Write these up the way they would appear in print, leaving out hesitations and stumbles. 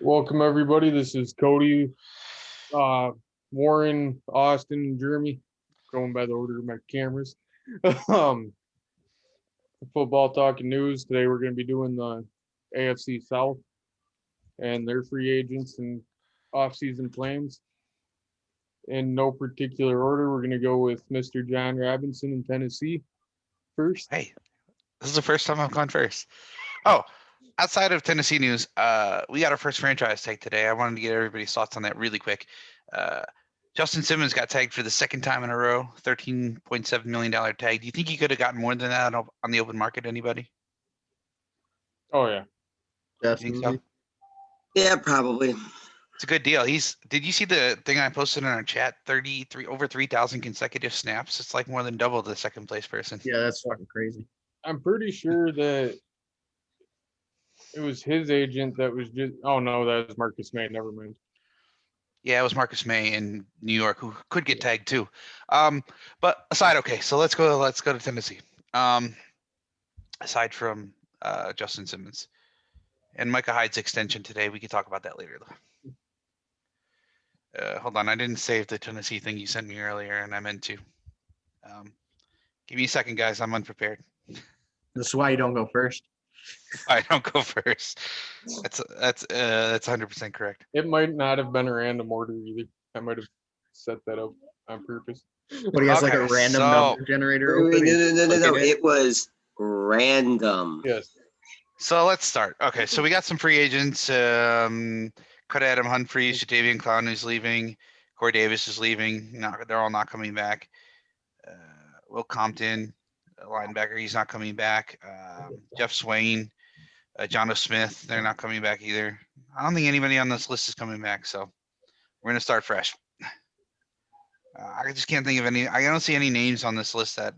Welcome everybody. This is Cody, uh, Warren, Austin, and Jeremy. Going by the order of my cameras. um, Football talking news. Today we're going to be doing the AFC South and their free agents and off-season plans. In no particular order, we're going to go with Mr. John Robinson in Tennessee first. Hey, this is the first time I've gone first. Oh, outside of Tennessee news, we got our first franchise tag today. I wanted to get everybody's thoughts on that really quick. Justin Simmons got tagged for the second time in a row, $13.7 million tag. Do you think he could have gotten more than that on the open market? Anybody? Oh yeah, You think so? Definitely. Yeah, probably. It's a good deal. Did you see the thing I posted in our chat? Over 3,000 consecutive snaps. It's like more than double the second place person. Yeah, that's fucking crazy. I'm pretty sure that it was his agent that was just. Oh no, that was Marcus May. Never mind. Yeah, it was Marcus May in New York who could get tagged too. But aside, okay, so let's go to Tennessee. Aside from Justin Simmons and Micah Hyde's extension today, we could talk about that later though. Hold on, I didn't save the Tennessee thing you sent me earlier, and I meant to. Give me a second, guys. I'm unprepared. That's why you don't go first. I don't go first. That's 100% correct. It might not have been a random order either. I might have set that up on purpose. But he has like a Okay, random so- number generator. Wait, open. no. Okay. It was random. Yes. So let's start. Okay, so we got some free agents. Cut Adam Humphrey, Jadavian Clown who's leaving. Corey Davis is leaving. They're all not coming back. Will Compton, a linebacker, he's not coming back. Jeff Swain, John O. Smith, they're not coming back either. I don't think anybody on this list is coming back, so we're gonna start fresh. I just can't think of any. I don't see any names on this list that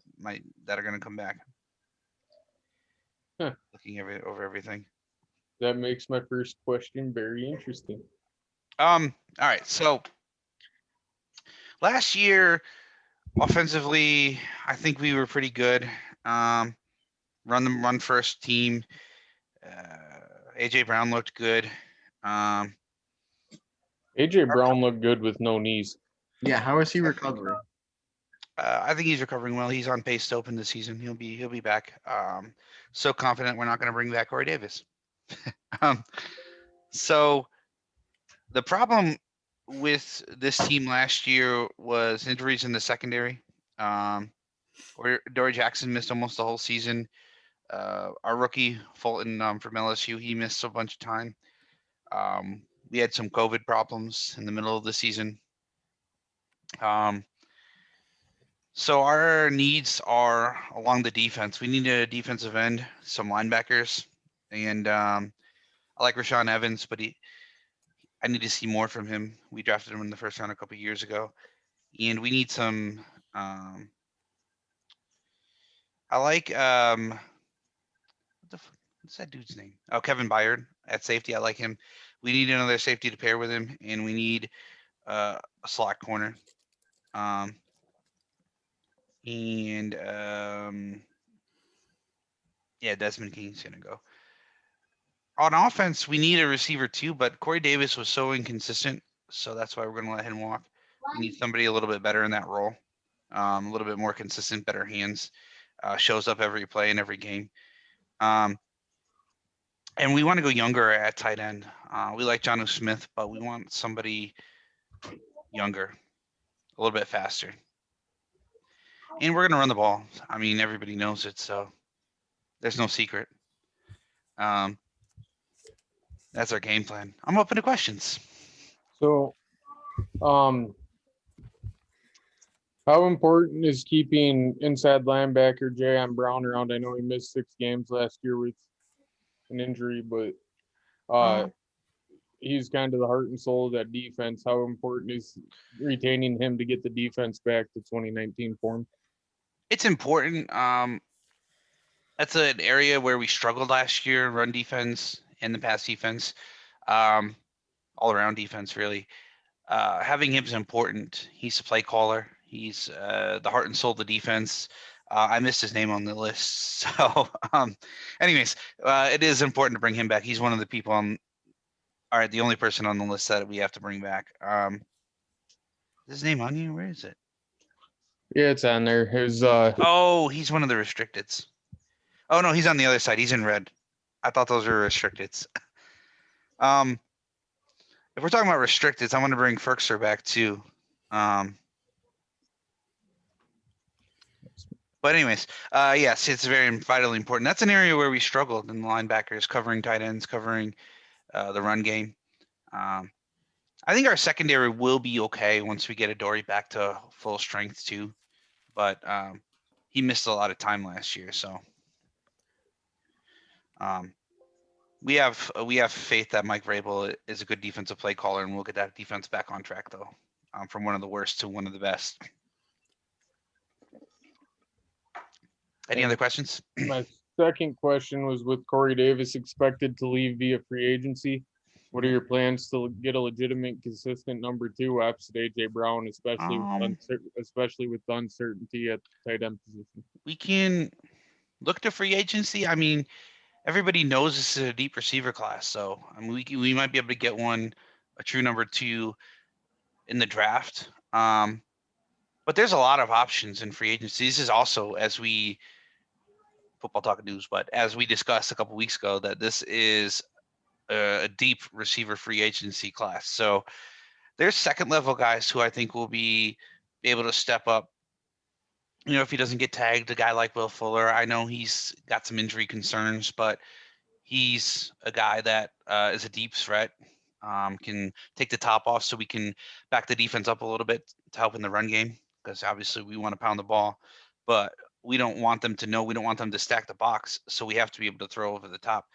are gonna come back. Huh. Looking over everything. That makes my first question very interesting. All right. So last year, offensively, I think we were pretty good. Run first team. AJ Brown looked good. AJ Brown looked good with no knees. Yeah, how is he recovering? I think he's recovering well. He's on pace to open the season. He'll be back. So confident we're not going to bring back Corey Davis. So the problem with this team last year was injuries in the secondary. Where Dory Jackson missed almost the whole season. Our rookie Fulton from LSU, he missed a bunch of time. We had some COVID problems in the middle of the season. So our needs are along the defense. We need a defensive end, some linebackers, and I like Rashaan Evans, but I need to see more from him. We drafted him in the first round a couple of years ago, and we need some. I like what's that dude's name? Oh, Kevin Byard at safety. I like him. We need another safety to pair with him, and we need a slot corner. Yeah, Desmond King's gonna go. On offense, we need a receiver too, but Corey Davis was so inconsistent, so that's why we're gonna let him walk. We need somebody a little bit better in that role, a little bit more consistent, better hands, shows up every play in every game. And we want to go younger at tight end. We like John O. Smith, but we want somebody younger, a little bit faster. And we're going to run the ball. I mean, everybody knows it, so there's no secret. That's our game plan. I'm open to questions. So, how important is keeping inside linebacker Jayon Brown around? I know he missed 6 games last year with an injury, but he's kind of the heart and soul of that defense. How important is retaining him to get the defense back to 2019 form? It's important. That's an area where we struggled last year, run defense and the pass defense, all around defense, really. Having him is important. He's a play caller. He's the heart and soul of the defense. I missed his name on the list. So anyways, it is important to bring him back. He's one of the people All right, the only person on the list that we have to bring back. Is his name on you? Where is it? Yeah, it's on there. His Oh, he's one of the restricteds. Oh no, he's on the other side. He's in red. I thought those were restricteds. If we're talking about restricteds, I want to bring Ferkser back too. But anyways, yes, it's very vitally important. That's an area where we struggled in the linebackers, covering tight ends, covering the run game. I think our secondary will be okay once we get Adoree back to full strength too. But he missed a lot of time last year, so we have faith that Mike Vrabel is a good defensive play caller, and we'll get that defense back on track though, from one of the worst to one of the best. Any other questions? my second question was with Corey Davis expected to leave via free agency. What are your plans to get a legitimate, consistent number two opposite AJ Brown, especially with the uncertainty at the tight end position? We can look to free agency. I mean, everybody knows this is a deep receiver class, so I mean, we might be able to get a true number two in the draft. But there's a lot of options in free agency. This is also, as we football talk news, but as we discussed a couple weeks ago, that this is a deep receiver free agency class. So there's second level guys who I think will be able to step up. You know, if he doesn't get tagged, a guy like Will Fuller, I know he's got some injury concerns, but he's a guy that is a deep threat, can take the top off so we can back the defense up a little bit to help in the run game, because obviously we want to pound the ball, but we don't want them to stack the box, so we have to be able to throw over the top.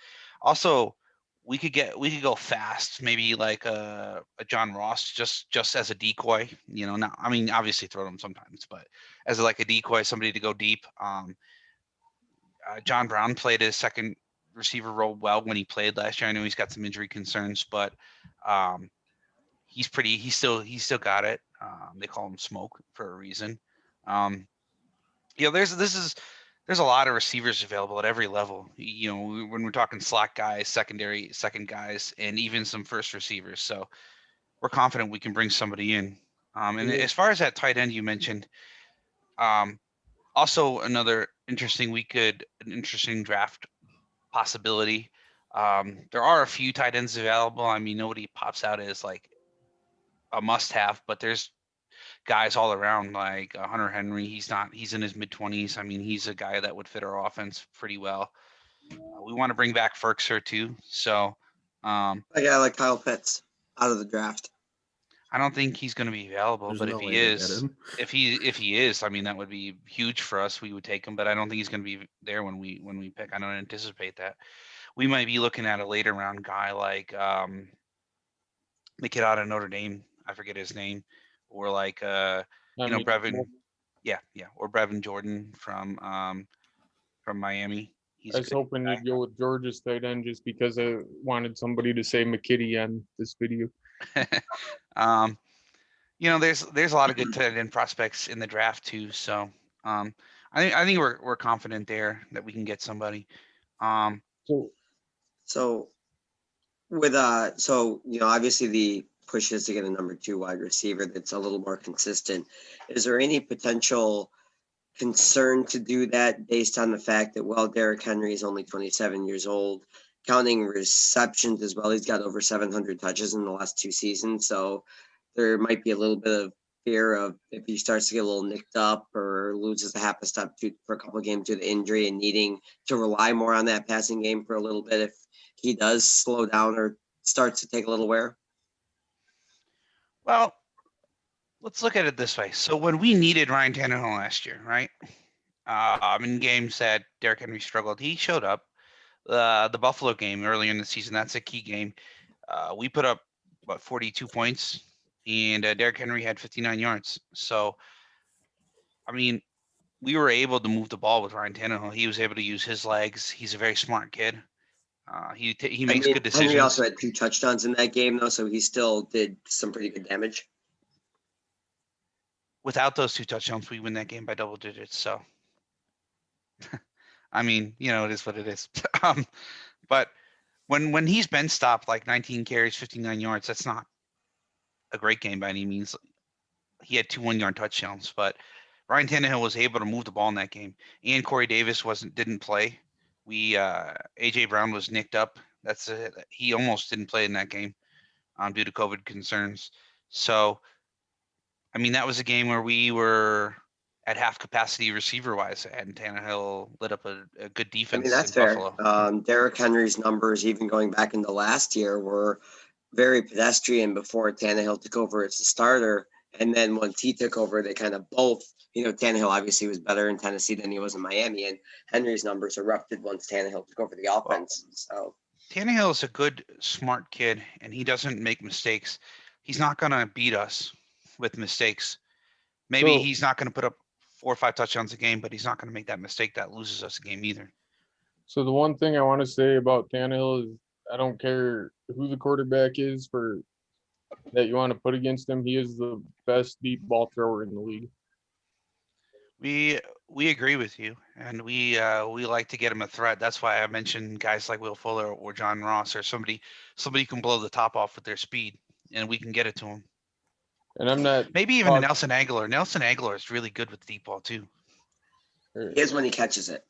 Also, we could go fast, maybe like a John Ross, just as a decoy. You know, I mean, obviously throw them sometimes, but as like a decoy, somebody to go deep. John Brown played his second receiver role well when he played last year. I know he's got some injury concerns, but he's still got it. They call him Smoke for a reason. There's a lot of receivers available at every level. You know, when we're talking slot guys, second guys, and even some first receivers. So we're confident we can bring somebody in. And as far as that tight end you mentioned, also another interesting draft possibility. There are a few tight ends available. I mean, nobody pops out as like a must-have, but there's guys all around like Hunter Henry. He's in his mid-20s. I mean, he's a guy that would fit our offense pretty well. We want to bring back Ferkser too. So A guy like Kyle Pitts out of the draft. I don't think he's going to be available, There's but no if way he they get is, him. if he is, I mean, that would be huge for us. We would take him, but I don't think he's going to be there when we pick. I don't anticipate that. We might be looking at a later round guy like the kid out of Notre Dame. I forget his name, or like Brevin. Yeah, or Brevin Jordan from Miami. I was hoping you'd go with Georgia's tight end just because I wanted somebody to say McKitty on this video. There's a lot of good tight end prospects in the draft too. So I think we're confident there that we can get somebody. So with obviously the push is to get a number two wide receiver that's a little more consistent. Is there any potential concern to do that based on the fact that Derrick Henry is only 27 years old, counting receptions as well? He's got over 700 touches in the last two seasons, so there might be a little bit of fear of if he starts to get a little nicked up or loses a half a step for a couple of games due to injury and needing to rely more on that passing game for a little bit if he does slow down or starts to take a little wear? Well, let's look at it this way. So when we needed Ryan Tannehill last year, right? In games that Derrick Henry struggled, he showed up. The Buffalo game earlier in the season, that's a key game. We put up 42 points, and Derrick Henry had 59 yards. So, I mean, we were able to move the ball with Ryan Tannehill. He was able to use his legs. He's a very smart kid. He makes good decisions. Henry also had 2 touchdowns in that game, though, so he still did some pretty good damage. Without those 2 touchdowns, we win that game by double digits. So, I mean, it is what it is. But when he's been stopped like 19 carries, 59 yards, that's not a great game by any means. He had 2 1-yard touchdowns, but Ryan Tannehill was able to move the ball in that game. And Corey Davis didn't play. AJ Brown was nicked up. He almost didn't play in that game due to COVID concerns. So, I mean, that was a game where we were at half capacity receiver wise, and Tannehill lit up a good I defense mean, that's in fair. Buffalo. Derrick Henry's numbers, even going back into last year, were very pedestrian before Tannehill took over as the starter. And then once he took over, they kind of both, Tannehill obviously was better in Tennessee than he was in Miami, and Henry's numbers erupted once Tannehill took over the offense. So Tannehill is a good, smart kid, and he doesn't make mistakes. He's not going to beat us with mistakes. Maybe So- he's not going to put up 4 or 5 touchdowns a game, but he's not going to make that mistake that loses us a game either. So the one thing I want to say about Tannehill is I don't care who the quarterback is for that you want to put against him. He is the best deep ball thrower in the league. We agree with you, and we like to get him a threat. That's why I mentioned guys like Will Fuller or John Ross or somebody who can blow the top off with their speed, and we can get it to him. And I'm not Maybe even talk- Nelson Aguilar. Nelson Aguilar is really good with the deep ball too. he is when he catches it.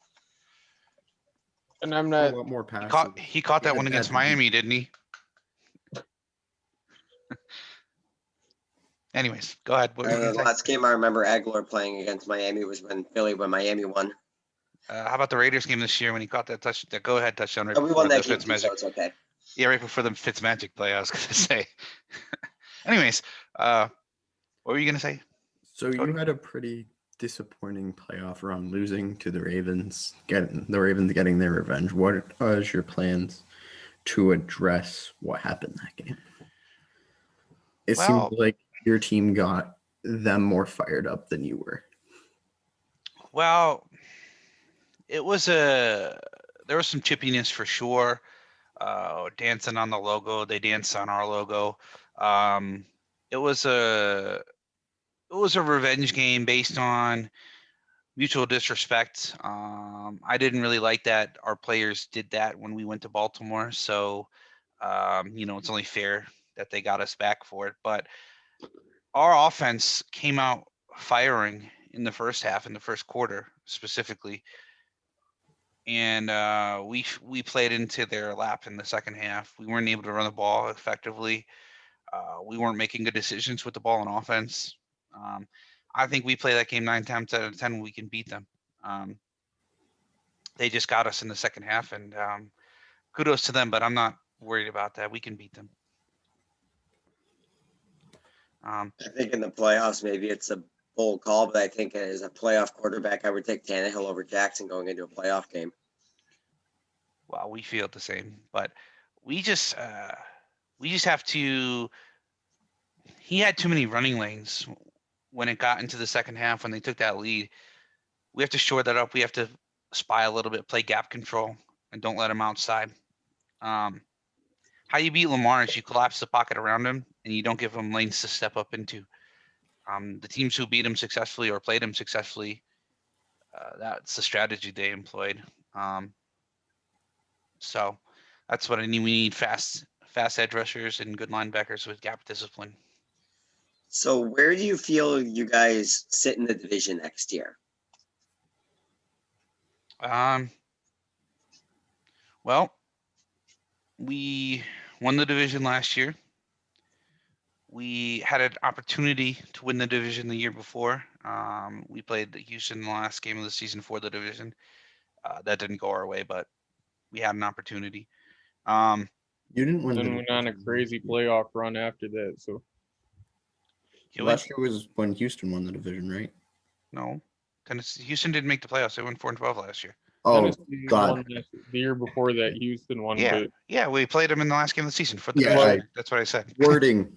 and I'm A not lot more He passes. caught that Yeah, one against that's a deep- Miami, didn't he? Anyways, go ahead. What were you The gonna say? last game I remember Aguilar playing against Miami was when Miami won. How about the Raiders game this year when he caught that go-ahead touchdown right And we before won the that game too, Fitzmagic? so it's okay. Yeah, right before the Fitzmagic play. I was gonna say. Anyways, what were you gonna say? So Cody? you had a pretty disappointing playoff run, losing to the Ravens, getting their revenge. What are your plans to address what happened that game? It Well- seemed like your team got them more fired up than you were. Well, there was some chippiness for sure. Dancing on the logo, they danced on our logo. It was a revenge game based on mutual disrespect. I didn't really like that our players did that when we went to Baltimore. So, it's only fair that they got us back for it. But our offense came out firing in the first half, in the first quarter specifically. And we played into their lap in the second half. We weren't able to run the ball effectively. We weren't making good decisions with the ball on offense. I think we play that game 9 times out of 10. We can beat them. They just got us in the second half, and kudos to them. But I'm not worried about that. We can beat them. I think in the playoffs, maybe it's a bold call, but I think as a playoff quarterback, I would take Tannehill over Jackson going into a playoff game. Well, we feel the same, but we just have to. He had too many running lanes when it got into the second half when they took that lead. We have to shore that up. We have to spy a little bit, play gap control, and don't let him outside. How you beat Lamar is you collapse the pocket around him and you don't give him lanes to step up into. The teams who beat him successfully or played him successfully, that's the strategy they employed. So that's what I need. We need fast edge rushers and good linebackers with gap discipline. So where do you feel you guys sit in the division next year? Well, we won the division last year. We had an opportunity to win the division the year before. We played Houston in the last game of the season for the division. That didn't go our way, but we had an opportunity. You didn't win. then the went on a division crazy playoff run after that. So Last year was when Houston won the division, right? No, Tennessee. Houston didn't make the playoffs. They went 4-12 last year. Oh, Tennessee God. won the year before that. Houston won, Yeah, but yeah, we played them in the last game of the season for the Yeah, division. That's what I said. Wording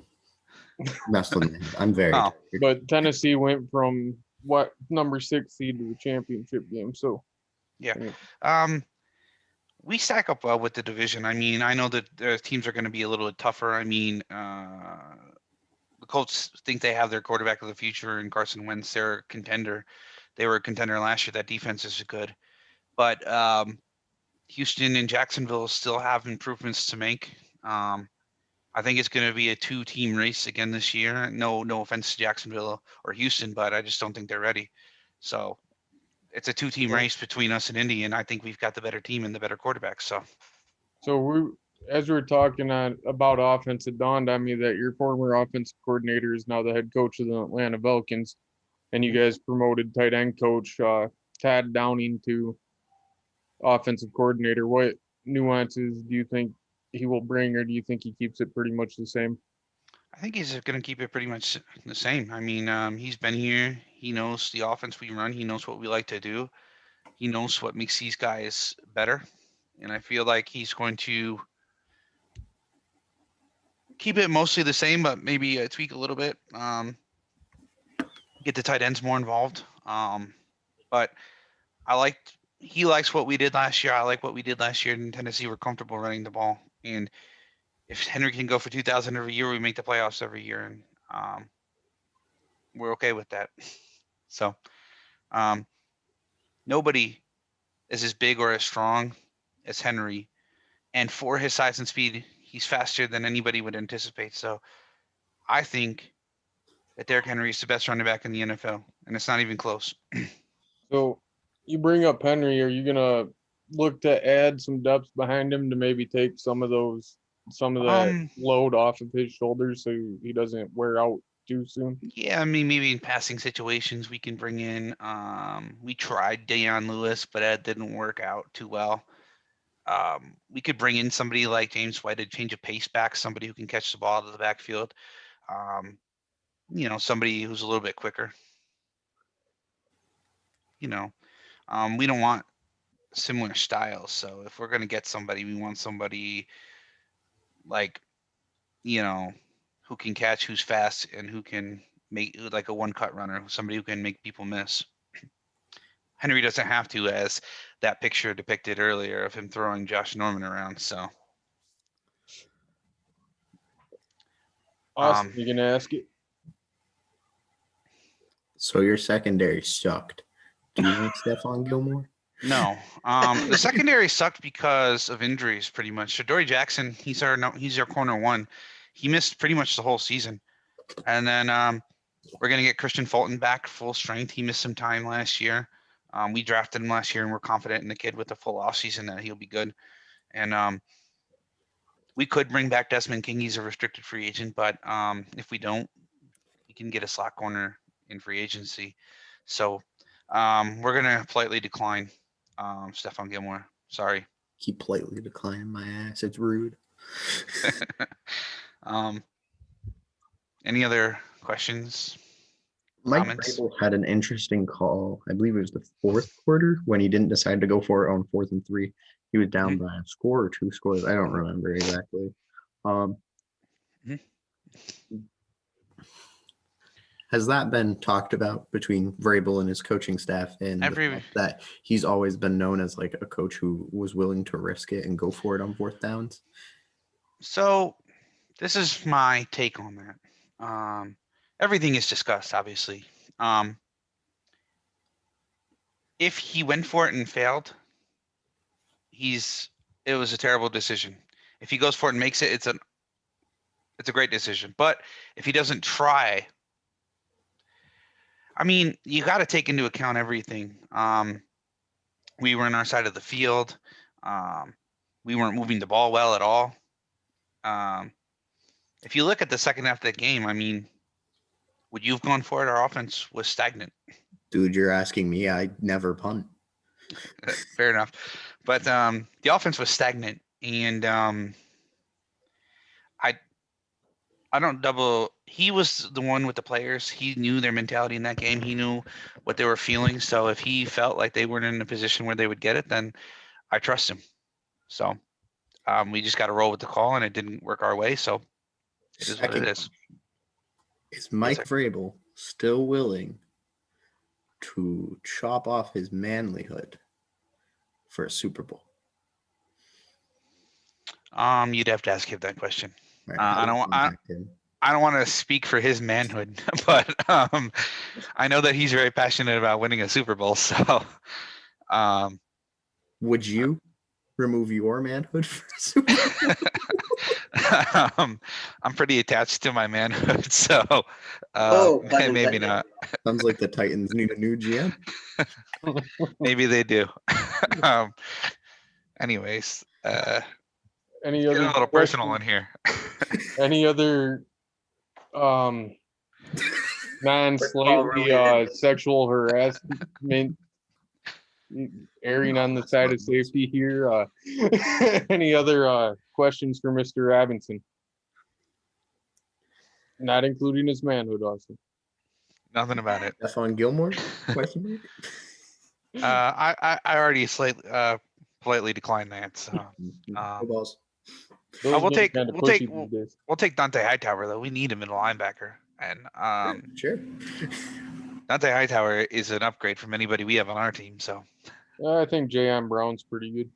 messed with me. I'm very. Oh. but Tennessee went from what number 6 seed to the championship game. So We stack up well with the division. I mean, I know that the teams are going to be a little bit tougher. I mean, the Colts think they have their quarterback of the future in Carson Wentz. They're a contender. They were a contender last year. That defense is good. But Houston and Jacksonville still have improvements to make. I think it's going to be a 2-team race again this year. No offense to Jacksonville or Houston, but I just don't think they're ready. So it's a 2-team race between us and Indy, and I think we've got the better team and the better quarterback. So as we were talking about offense, it dawned on me that your former offensive coordinator is now the head coach of the Atlanta Falcons, and you guys promoted tight end coach Todd Downing to offensive coordinator. What nuances do you think he will bring, or do you think he keeps it pretty much the same? I think he's going to keep it pretty much the same. I mean, he's been here. He knows the offense we run. He knows what we like to do. He knows what makes these guys better. And I feel like he's going to keep it mostly the same, but maybe tweak a little bit. Get the tight ends more involved. But he likes what we did last year. I like what we did last year in Tennessee. We're comfortable running the ball. And if Henry can go for 2,000 every year, we make the playoffs every year. And we're okay with that. So nobody is as big or as strong as Henry. And for his size and speed, he's faster than anybody would anticipate. So I think that Derrick Henry is the best running back in the NFL, and it's not even close. So you bring up Henry. Are you gonna look to add some depth behind him to maybe take some of that load off of his shoulders so he doesn't wear out too soon? Yeah, I mean, maybe in passing situations we can bring in. We tried Deion Lewis, but that didn't work out too well. We could bring in somebody like James White to change a pace back, somebody who can catch the ball out of the backfield. Somebody who's a little bit quicker. We don't want similar styles. So if we're going to get somebody, we want somebody like, who can catch, who's fast, and who can make like a one-cut runner, somebody who can make people miss. Henry doesn't have to, as that picture depicted earlier of him throwing Josh Norman around. So, Austin, you gonna ask it? So your secondary sucked. Do you like Stephon Gilmore? No, the secondary sucked because of injuries, pretty much. Shadori Jackson, he's our corner one. He missed pretty much the whole season, and then we're gonna get Christian Fulton back full strength. He missed some time last year. We drafted him last year, and we're confident in the kid with a full offseason that he'll be good. And we could bring back Desmond King. He's a restricted free agent, but if we don't, we can get a slot corner in free agency. So we're gonna politely decline Stephon Gilmore. Sorry. Keep politely declining my ass. It's rude. Any other questions? Mike Comments? Vrabel had an interesting call. I believe it was the fourth quarter when he didn't decide to go for it on 4th and 3. He was down by a score or 2 scores. I don't remember exactly. Has that been talked about between Vrabel and his coaching staff, and the fact that he's always been known as like a coach who was willing to risk it and go for it on 4th downs? So this is my take on that. Everything is discussed, obviously. If he went for it and failed, it was a terrible decision. If he goes for it and makes it, it's a great decision. But if he doesn't try, I mean, you got to take into account everything. We were on our side of the field. We weren't moving the ball well at all. If you look at the second half of the game, I mean, would you have gone for it? Our offense was stagnant. Dude, you're asking me. I never punt. Fair enough. But the offense was stagnant, and he was the one with the players. He knew their mentality in that game. He knew what they were feeling. So if he felt like they weren't in a position where they would get it, then I trust him. So we just got to roll with the call, and it didn't work our way. So it is what it is. Is Mike Vrabel still willing to chop off his manlyhood for a Super Bowl? You'd have to ask him that question. Right, I don't want to speak for his manhood, but I know that he's very passionate about winning a Super Bowl. So, would you? remove your manhood for Super Bowl? I'm pretty attached to my manhood, so Oh, pun maybe intended. not. Sounds like the Titans need a new GM. Maybe they do. um, anyways, Any get a other little personal in questions? here. Any other Football non-slightly related. sexual harassment erring on the side of safety here? Any other questions for Mr. Robinson? Not including his manhood, Austin. Nothing about it. Stephon Gilmore? Question mark? I already politely declined that. So No balls. Those we'll get take kinda we'll pushy take these days. we'll take Dante Hightower though. We need him in a linebacker, and Sure. Dante Hightower is an upgrade from anybody we have on our team. So I think Jayon Brown's pretty good.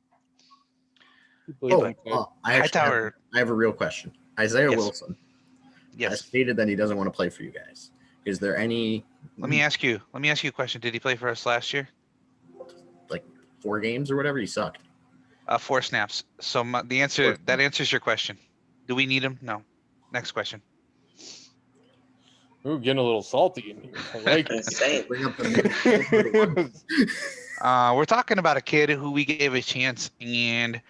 He plays Oh, inside. I actually have, Hightower, I have a real question. Isaiah Yes. Wilson has yes. stated that he doesn't want to play for you guys. Is there any Let me ask you a question. Did he play for us last year? 4 games or whatever? He sucked. 4 snaps. So the answer that answers your question. Do we need him? No. Next question. Ooh, getting a little salty in here. I like it. Insane. Bring up the We're talking about a kid who we gave a chance, and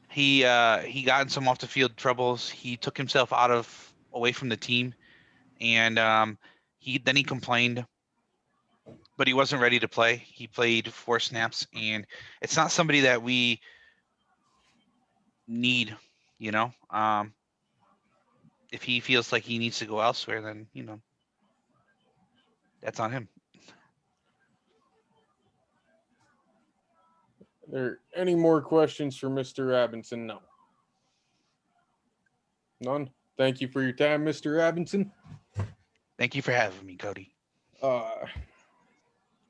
he got in some off the field troubles. He took himself away from the team, and he complained, but he wasn't ready to play. He played 4 snaps, and it's not somebody that we need, you know. If he feels like he needs to go elsewhere, then that's on him. There any more questions for Mr. Robinson? No. None. Thank you for your time, Mr. Robinson. Thank you for having me, Cody. I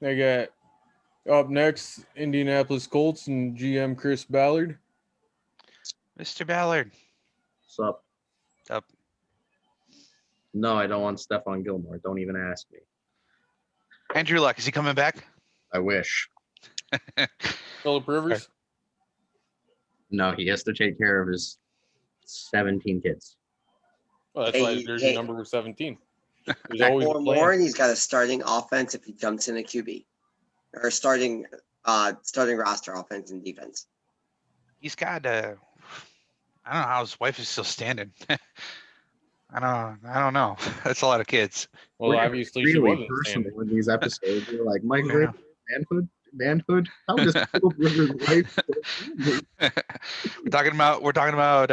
got up next Indianapolis Colts and GM Chris Ballard. Mr. Ballard. What's up? Up. No, I don't want Stephon Gilmore. Don't even ask me. Andrew Luck, is he coming back? I wish. Philip Rivers. No, he has to take care of his 17 kids. Well, that's why his jersey Hey. number was 17. There's Back always a Or plan. more, and he's got a starting offense if he jumps in a QB, or starting roster offense and defense. He's got I don't know how his wife is still standing. I don't know. That's a lot of kids. Well, We're obviously she really wasn't personal standing. in these episodes. We're like, Mike Fair Vrabel, manhood. How does Philip Rivers' wife? we're talking about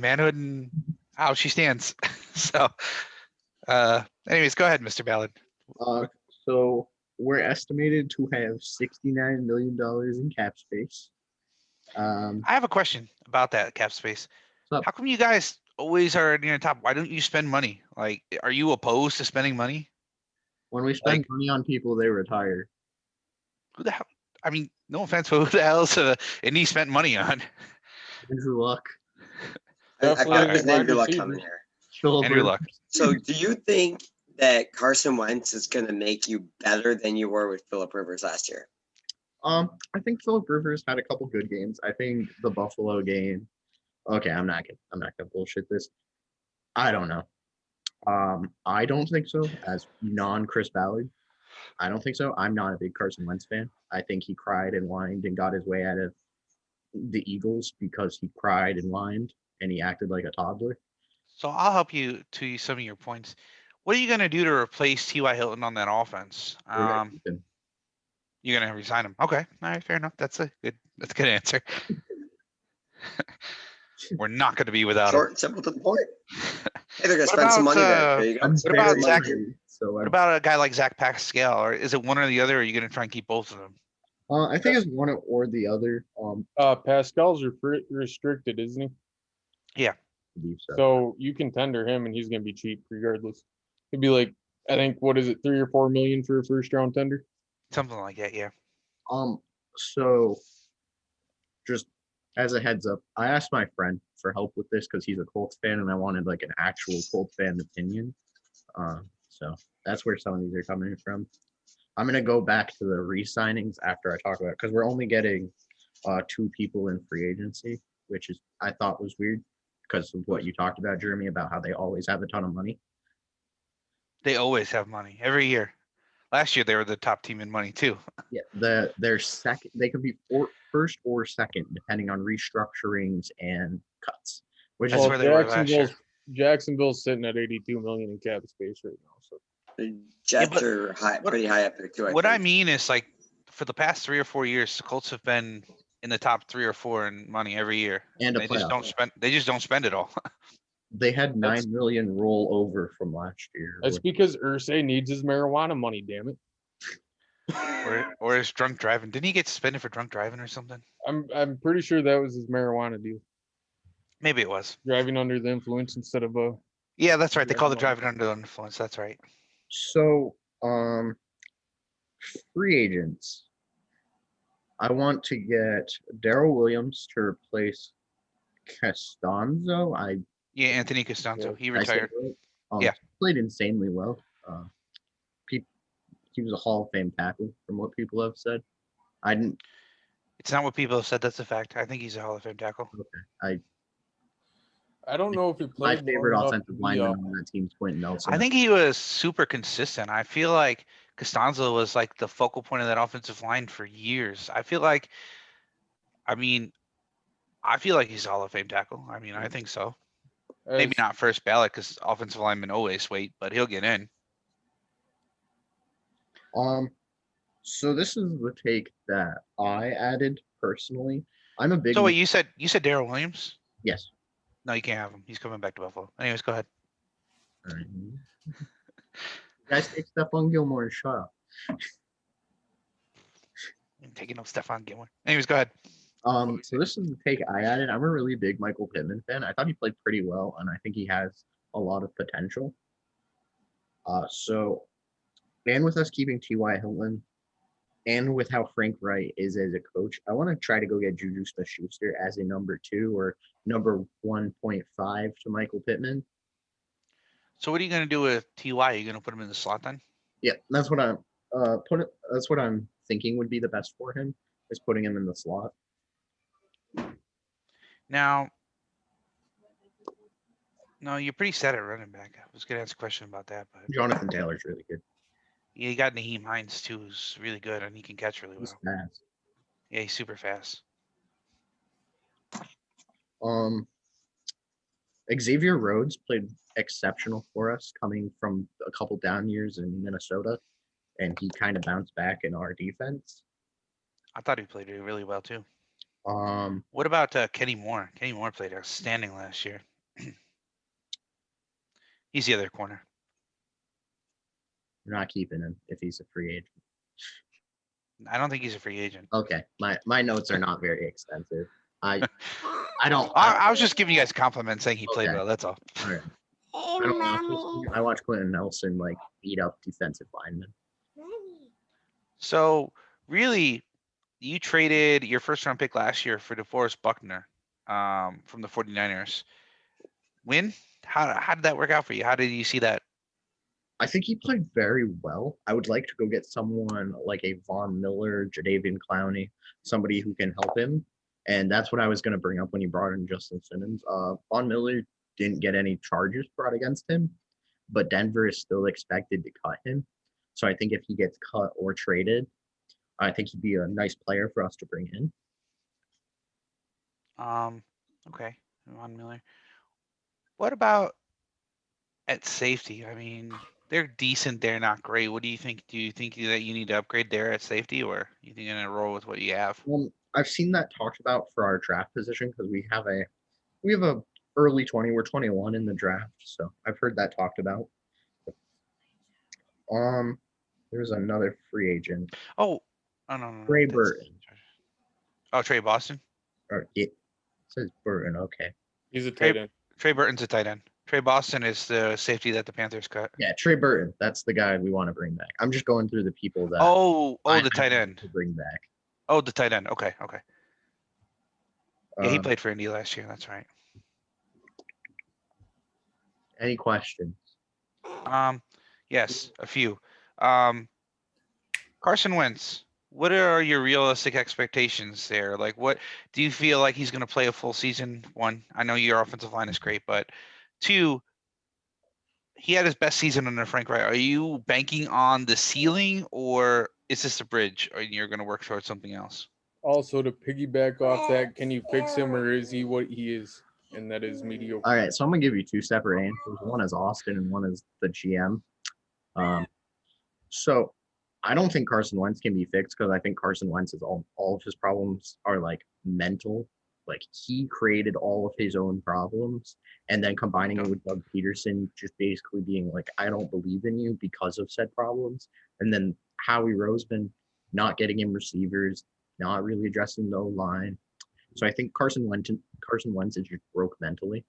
manhood and how she stands. So anyways, go ahead, Mr. Ballard. So we're estimated to have $69 million in cap space. I have a question about that cap space. What's up? How come you guys always are near the top? Why don't you spend money? Like, are you opposed to spending money? When we spend money on people, they retire. Who the hell? I mean, no offense, but who the hell's Indy spent money on? Andrew Luck. I Definitely got a his wide Andrew Luck receiver. coming here. Philip Andrew Rivers. Luck. So, do you think that Carson Wentz is going to make you better than you were with Philip Rivers last year? I think Philip Rivers had a couple good games. I think the Buffalo game. Okay, I'm not gonna bullshit this. I don't know. I don't think so. As non-Chris Ballard, I don't think so. I'm not a big Carson Wentz fan. I think he cried and whined and got his way out of the Eagles because he cried and whined and he acted like a toddler. So I'll help you to some of your points. What are you going to do to replace T.Y. Hilton on that offense? We're gonna keep him. You're going to resign him. Okay. All right. Fair enough. That's a good answer. We're not going to be without him. Short, simple to the point. Hey, they're going to What spend some about, money there. There you go. What about Zach? So What about a guy like Zach Pascal? Or is it one or the other? Or are you going to try and keep both of them? I think it's one or the other. Pascal's restricted, isn't he? I believe so. So you can tender him and he's going to be cheap regardless. It'd be like, I think, what is it, 3 or 4 million for a first round tender? Something like that. Yeah. So just as a heads up, I asked my friend for help with this because he's a Colts fan and I wanted like an actual Colts fan opinion. So that's where some of these are coming from. I'm gonna go back to the re-signings after I talk about it because we're only getting two people in free agency, which is I thought was weird because of what you talked about, Jeremy, about how they always have a ton of money. They always have money every year. Last year they were the top team in money too. Yeah, their second they could be first or second depending on restructurings and cuts, which That's is where they were last year. Jacksonville's sitting at 82 million in cap space right now. So The Jets but are what- pretty high up there too. What I think. mean is like for the past 3 or 4 years, the Colts have been in the top 3 or 4 in money every year. and a They just playoff. don't spend. They just don't spend it all. They had That's- 9 million roll over from last year. that's because Ursay needs his marijuana money. Damn it. or is drunk driving. Didn't he get suspended for drunk driving or something? I'm pretty sure that was his marijuana deal. Maybe it was. Driving under the influence instead of Yeah, that's right. They call it Driving driving under the influence. That's right. So, free agents. I want to get Daryl Williams to replace Costanzo. Yeah, Anthony Costanzo. He I said retired. it right? Yeah. Played insanely well. He was a Hall of Fame tackle, from what people have said. I didn't. It's not what people have said. That's a fact. I think he's a Hall of Fame tackle. I I don't know if he my played long favorite enough to offensive be, lineman on that team's Quentin Nelson. I think he was super consistent. I feel like Costanzo was like the focal point of that offensive line for years. I feel like he's a Hall of Fame tackle. I mean, I think so. Maybe as- not first ballot because offensive linemen always wait, but he'll get in. So this is the take that I added personally. I'm a big So wait, you said Daryl Williams? yes. No, you can't have him. He's coming back to Buffalo. Anyways, go ahead. All right. Guys, take Stephon Gilmore and shut up. I'm taking up Stephon Gilmore. Anyways, go ahead. So this is the take I added. I'm a really big Michael Pittman fan. I thought he played pretty well, and I think he has a lot of potential. And with us keeping T.Y. Hilton, and with how Frank Wright is as a coach, I want to try to go get Juju Smith-Schuster as a number 2 or number 1.5 to Michael Pittman. So what are you gonna do with Ty? Are you gonna put him in the slot then? Yeah, that's what I'm That's what I'm thinking would be the best for him, is putting him in the slot. Now, no, you're pretty set at running back. I was gonna ask a question about that, but Jonathan Taylor's really good. yeah, you got Naheem Hines too, who's really good and he can catch really He's well. fast. Yeah, he's super fast. Xavier Rhodes played exceptional for us coming from a couple down years in Minnesota, and he kind of bounced back in our defense. I thought he played really well too. Um, What about Kenny Moore? Kenny Moore played outstanding last year. He's the other corner. we're not keeping him if he's a free agent. I don't think he's a free agent. Okay, my notes are not very extensive. I don't. I was just giving you guys compliments saying he played Okay. well. That's all. All right. I watch Quentin Nelson like beat up defensive linemen. So really, you traded your first round pick last year for DeForest Buckner from the 49ers. Win? How did that work out for you? How did you see that? I think he played very well. I would like to go get someone like a Von Miller, Jadeveon Clowney, somebody who can help him. And that's what I was going to bring up when you brought in Justin Simmons. Von Miller didn't get any charges brought against him, but Denver is still expected to cut him. So I think if he gets cut or traded, I think he'd be a nice player for us to bring in. Okay, Von Miller. What about at safety? I mean, they're decent. They're not great. What do you think? Do you think that you need to upgrade there at safety, or you think you're gonna roll with what you have? Well, I've seen that talked about for our draft position because we have a early 20. We're 21 in the draft, so I've heard that talked about. There's another free agent, Oh, no. Trey that's- Burton. Oh, Trey Boston. Or it says Burton. Okay, he's a tight end. Trey Burton's a tight end. Trey Boston is the safety that the Panthers cut. yeah, Trey Burton. That's the guy we want to bring back. I'm just going through the people that Oh, I the tight want end. to bring back. Oh, the tight end. Okay. Yeah, he Um, played for Indy last year. That's right. Any questions? Yes, a few. Carson Wentz. what are your realistic expectations there? Like, what do you feel like he's going to play a full season? One, I know your offensive line is great, but two, he had his best season under Frank Wright. Are you banking on the ceiling, or is this a bridge, or you're going to work towards something else? Also, to piggyback off that, can you fix him, or is he what he is? And that is mediocre. All right, so I'm gonna give you two separate answers. One is Austin, and one is the GM. So I don't think Carson Wentz can be fixed because I think Carson Wentz is all of his problems are like mental. Like he created all of his own problems, and then combining it with Doug Peterson, just basically being like, I don't believe in you because of said problems. And then Howie Roseman not getting him receivers, not really addressing the line. So I think Carson Wentz is just broke mentally.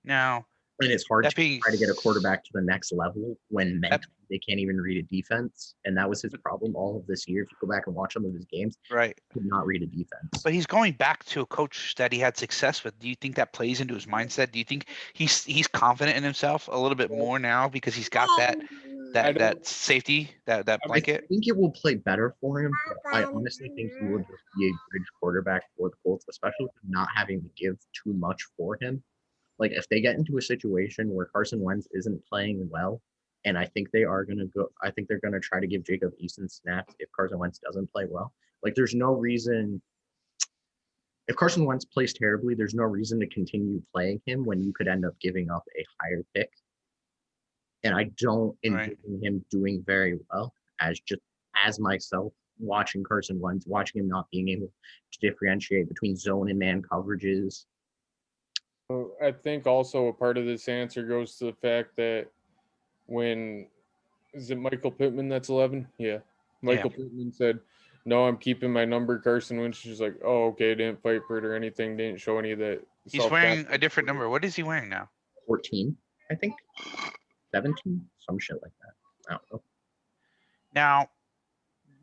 Now, And it's hard that to being try to get a quarterback to the next level when mentally they can't even read a defense. And that was his problem all of this year. If you go back and watch some of his games, right. he could not read a defense. But he's going back to a coach that he had success with. Do you think that plays into his mindset? Do you think he's confident in himself a little bit more now because he's got that safety, that blanket? I think it will play better for him. But I honestly think he will just be a bridge quarterback for the Colts, especially with not having to give too much for him. Like if they get into a situation where Carson Wentz isn't playing well, and I think they are gonna go. I think they're gonna try to give Jacob Eason snaps if Carson Wentz doesn't play well. Like there's no reason. If Carson Wentz plays terribly, there's no reason to continue playing him when you could end up giving up a higher pick. And I don't envision him doing very well as myself watching Carson Wentz, watching him not being able to differentiate between zone and man coverages. I think also a part of this answer goes to the fact that is it Michael Pittman that's 11? Yeah. Michael Pittman said, no, I'm keeping my number. Carson Wentz is like, oh, okay, didn't fight for it or anything, didn't show any of that. He's wearing a different number. What is he wearing now? 14, I think. 17, some shit like that. I don't know. Now,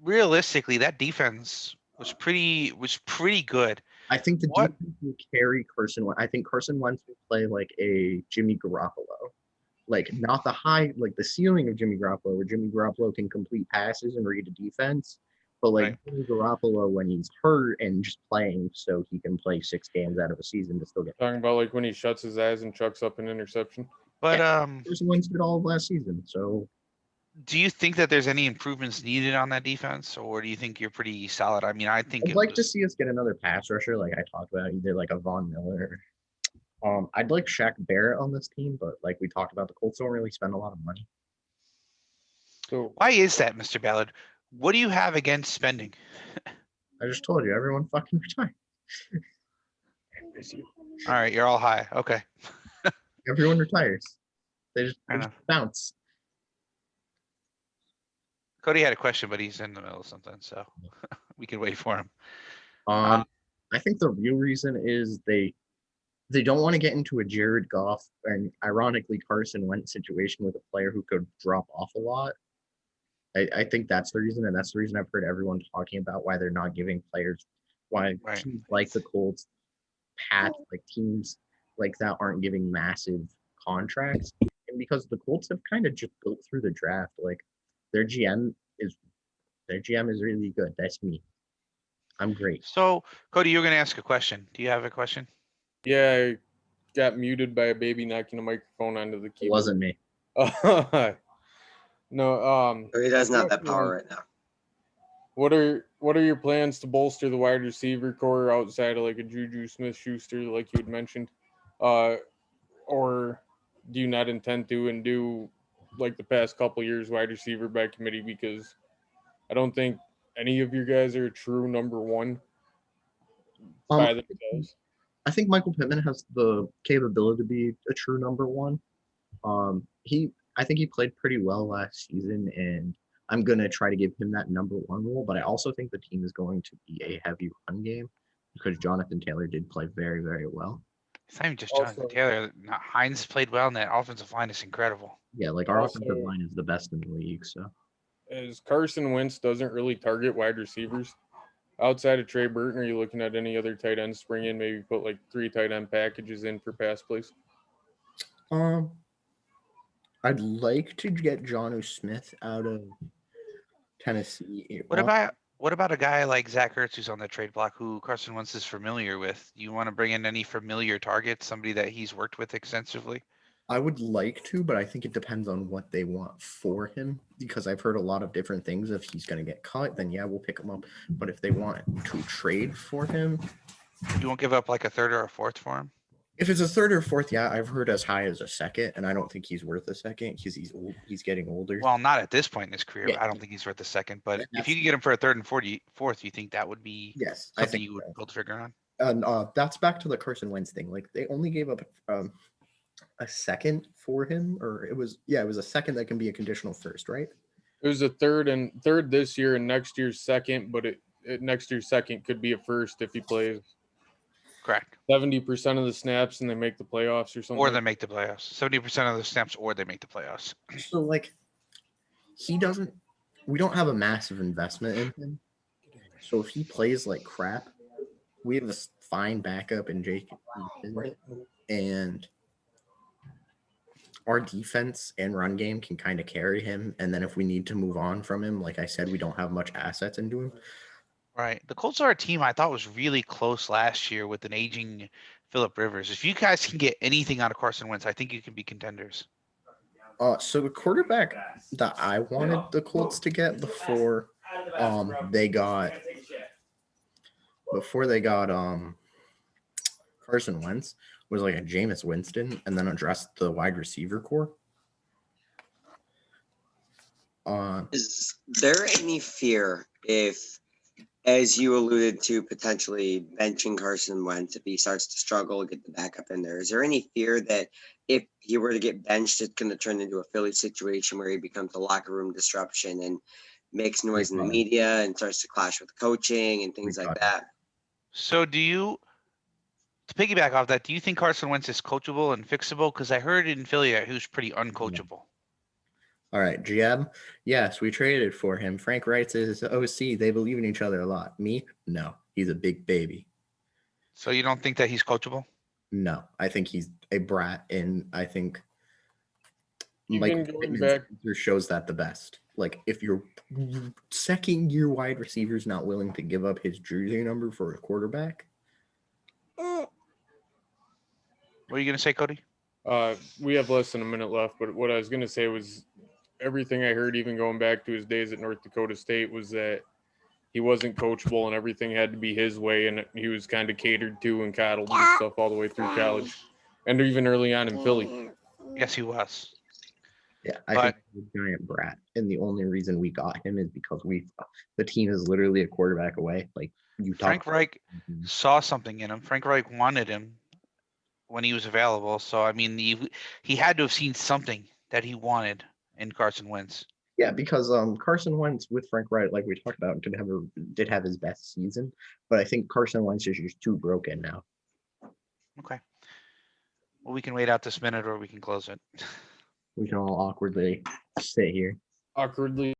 realistically, that defense was pretty good. I think the defense will carry Carson Wentz. I think Carson Wentz will play like a Jimmy Garoppolo. Like not the high, like the ceiling of Jimmy Garoppolo, where Jimmy Garoppolo can complete passes and read a defense. But like Jimmy Garoppolo when he's hurt and just playing so he can play 6 games out of a season to still get. Talking about like when he shuts his eyes and chucks up an interception. But Carson Wentz did all of last season. So do you think that there's any improvements needed on that defense, or do you think you're pretty solid? I mean, I think I'd like to see us get another pass rusher, like I talked about, either like a Von Miller. I'd like Shaq Barrett on this team, but like we talked about, the Colts don't really spend a lot of money. So why is that, Mr. Ballard? What do you have against spending? I just told you, everyone fucking retire. All right, you're all high. Okay. Everyone retires. They just bounce. Cody had a question, but he's in the middle of something, so we can wait for him. I think the real reason is they don't want to get into a Jared Goff and ironically Carson Wentz situation with a player who could drop off a lot. I think that's the reason, and that's the reason I've heard everyone talking about why they're not giving players, why teams like the Colts, like teams like that aren't giving massive contracts, and because the Colts have kind of just built through the draft. Like their GM is really good. That's me. I'm great. So Cody, you're gonna ask a question. Do you have a question? Yeah, I got muted by a baby knocking a microphone onto the keyboard. It wasn't me. No, He doesn't have that power right now. What are your plans to bolster the wide receiver core outside of like a Juju Smith-Schuster, like you had mentioned? Or do you not intend to and do like the past couple years wide receiver by committee? Because I don't think any of your guys are a true number one by themselves. I think Michael Pittman has the capability to be a true number one. I think he played pretty well last season, and I'm going to try to give him that number one role. But I also think the team is going to be a heavy run game because Jonathan Taylor did play very, very well. It's not even just Jonathan Taylor. Hines played well, and that offensive line is incredible. Yeah, like our offensive line is the best in the league. So, as Carson Wentz doesn't really target wide receivers, outside of Trey Burton, are you looking at any other tight ends to bring in? Maybe put like 3 tight end packages in for pass plays. I'd like to get Jonnu Smith out of Tennessee. What about a guy like Zach Ertz who's on the trade block who Carson Wentz is familiar with? You want to bring in any familiar targets, somebody that he's worked with extensively? I would like to, but I think it depends on what they want for him because I've heard a lot of different things. If he's going to get cut, then yeah, we'll pick him up. But if they want to trade for him, You won't give up like a third or a fourth for him? if it's a third or fourth, yeah, I've heard as high as a second, and I don't think he's worth a second because he's old. He's getting older. Well, not at this point in his career. Yeah. I don't think he's worth a second, but if That's- you could get him for a third and fourth, you think that would be Yes, I something think you would so. pull the trigger on? And that's back to the Carson Wentz thing. Like they only gave up a second for him, or it was a second that can be a conditional first, right? It was a third this year and next year's second, but next year's second could be a first if he plays Correct. 70% of the snaps and they make the playoffs or something. Or like they make the playoffs. 70% of the snaps, or they make the playoffs. So like we don't have a massive investment in him. So if he plays like crap, we have a fine backup in Jake Eason, and our defense and run game can kind of carry him. And then if we need to move on from him, like I said, we don't have much assets into him. Right. The Colts are a team I thought was really close last year with an aging Phillip Rivers. If you guys can get anything out of Carson Wentz, I think you can be contenders. So the quarterback that I wanted the Colts to get before they got Carson Wentz was like a Jameis Winston, and then addressed the wide receiver core. Is there any fear if, as you alluded to, potentially benching Carson Wentz if he starts to struggle, get the backup in there? Is there any fear that if he were to get benched, it's going to turn into a Philly situation where he becomes a locker room disruption and makes noise in the media and starts to clash with coaching and things like that? So to piggyback off that, do you think Carson Wentz is coachable and fixable? Because I heard in Philly that he was pretty uncoachable. All right, GM. Yes, we traded for him. Frank Wright's his OC. They believe in each other a lot. Me? No. He's a big baby. So you don't think that he's coachable? No, I think he's a brat, and I think Even Mike going Pittman's back- answer shows that the best. Like if your second year wide receiver is not willing to give up his jersey number for a quarterback, What are you going to say, Cody? We have less than a minute left, but what I was going to say was everything I heard, even going back to his days at North Dakota State, was that he wasn't coachable and everything had to be his way, and he was kind of catered to and coddled and stuff all the way through college and even early on in Philly. Yes, he was. yeah, I think he's a giant brat. And the only reason we got him is because the team is literally a quarterback away. Like you Frank Reich saw something in him. Frank Reich wanted him when he was available. So, I mean, he had to have seen something that he wanted in Carson Wentz. Yeah, because Carson Wentz with Frank Wright, like we talked about, did have his best season, but I think Carson Wentz is just too broken now. Okay. Well, we can wait out this minute or we can close it. We can all awkwardly sit here. Awkwardly